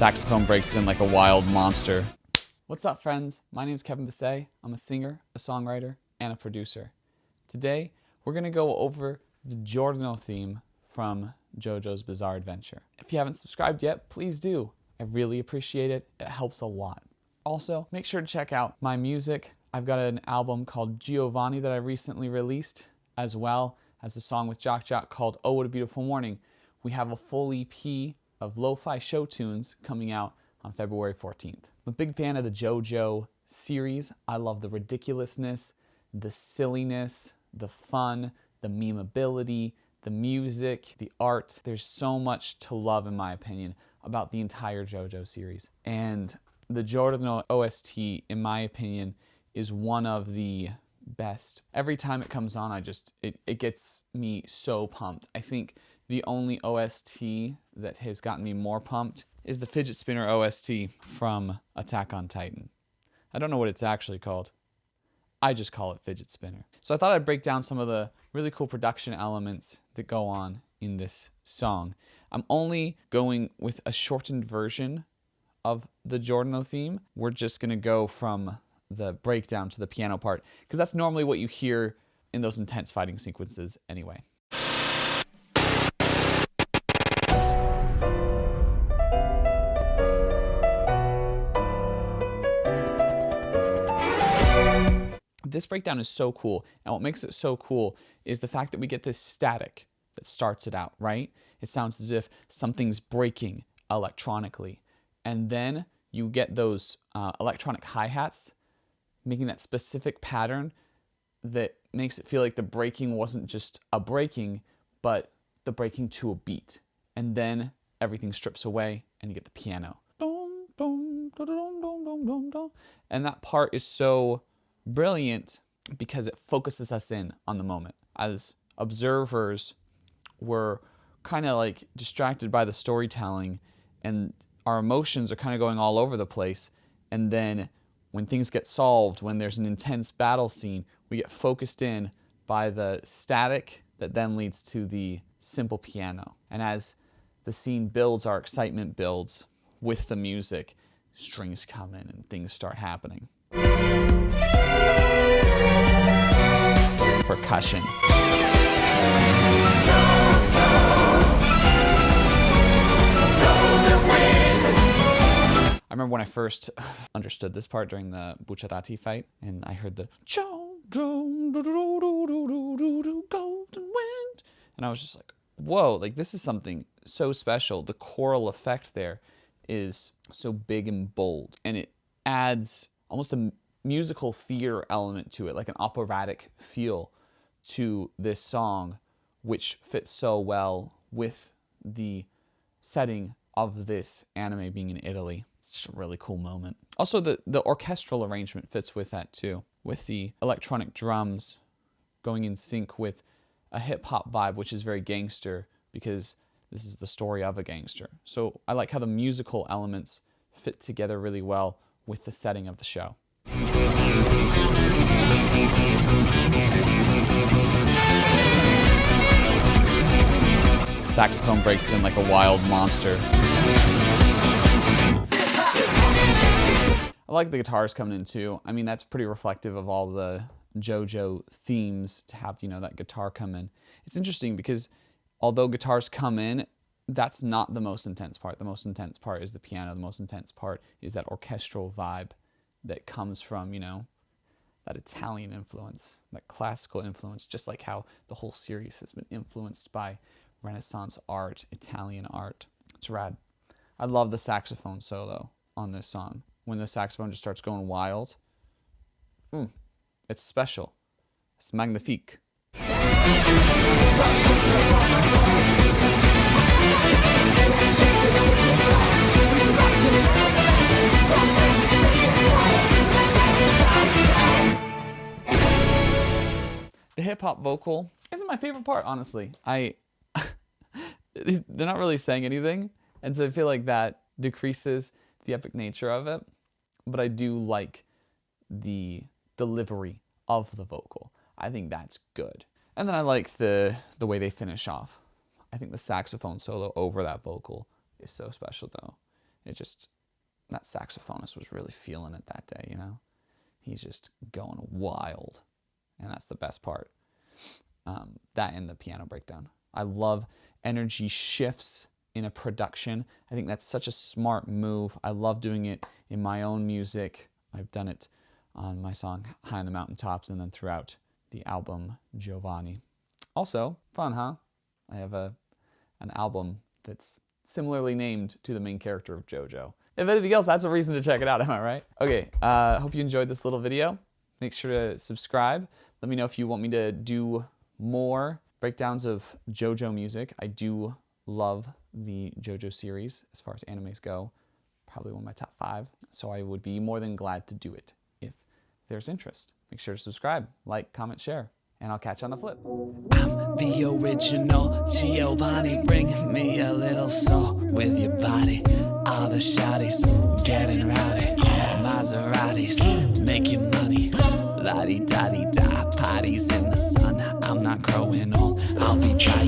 Saxophone breaks in like a wild monster. What's up, friends? My name's Kevin Bisset. I'm a singer, a songwriter, and a producer. Today, we're going to go over the Giorno theme from Jojo's Bizarre Adventure. If you haven't subscribed yet, please do. I really appreciate it. It helps a lot. Also, make sure to check out my music. I've got an album called Giovanni that I recently released, as well as a song with Jock called Oh What a Beautiful Morning. We have a full EP of lo-fi show tunes coming out on February 14th. I'm a big fan of the Jojo series. I love the ridiculousness, the silliness, the fun, the memeability, the music, the art. There's so much to love, in my opinion, about the entire Jojo series. And the Giorno OST, in my opinion, is one of the best. Every time it comes on, it gets me so pumped. I think the only OST that has gotten me more pumped is the Fidget Spinner OST from Attack on Titan. I don't know what it's actually called. I just call it Fidget Spinner. So I thought I'd break down some of the really cool production elements that go on in this song. I'm only going with a shortened version of the Giorno theme. We're just gonna go from the breakdown to the piano part, because that's normally what you hear in those intense fighting sequences anyway. This breakdown is so cool, and what makes it so cool is the fact that we get this static that starts it out, right? It sounds as if something's breaking electronically, and then you get those electronic hi-hats making that specific pattern that makes it feel like the breaking wasn't just a breaking, but the breaking to a beat. And then everything strips away and you get the piano. And that part is so brilliant because it focuses us in on the moment. As observers, we're kind of like distracted by the storytelling, and our emotions are kind of going all over the place. And then when things get solved, when there's an intense battle scene, we get focused in by the static that then leads to the simple piano. And as the scene builds, our excitement builds with the music. Strings come in and things start happening. Percussion. I remember when I first understood this part during the Bucciarati fight, and I heard the golden wind, and I was just like, whoa, like this is something so special. The choral effect there is so big and bold, and it adds almost a musical theater element to it, like an operatic feel to this song, which fits so well with the setting of this anime being in Italy. It's just a really cool moment. Also, the orchestral arrangement fits with that too, with the electronic drums going in sync with a hip-hop vibe, which is very gangster, because this is the story of a gangster. So I like how the musical elements fit together really well with the setting of the show. Saxophone breaks in like a wild monster. I like the guitars coming in too. I mean, that's pretty reflective of all the Jojo themes to have, that guitar come in. It's interesting because although guitars come in, that's not the most intense part. The most intense part is the piano. The most intense part is that orchestral vibe that comes from, that Italian influence, that classical influence, just like how the whole series has been influenced by Renaissance art, Italian art. It's rad. I love the saxophone solo on this song. When the saxophone just starts going wild, it's special. It's magnifique. The hip-hop vocal isn't my favorite part, honestly. They're not really saying anything, and so I feel like that decreases the epic nature of it, but I do like the delivery of the vocal. I think that's good. And then I like the way they finish off. I think the saxophone solo over that vocal is so special though. it just, that saxophonist was really feeling it that day, you know? He's just going wild. And that's the best part. That and the piano breakdown. I love energy shifts in a production. I think that's such a smart move. I love doing it in my own music. I've done it on my song High on the Mountaintops and then throughout the album Giovanni. Also, fun, huh? I have an album that's similarly named to the main character of Jojo. If anything else, that's a reason to check it out, am I right? Okay, hope you enjoyed this little video. Make sure to subscribe. Let me know if you want me to do more breakdowns of Jojo music. I do love the Jojo series as far as animes go. Probably one of my top 5. So I would be more than glad to do it if there's interest. Make sure to subscribe, like, comment, share, and I'll catch you on the flip. I'm the original Giovanni. Bring me a little soul with your body. All the shawties getting rowdy. Maseratis making money. La-di-da-di-da, parties in the sun. I'm not growing old, I'll be trying.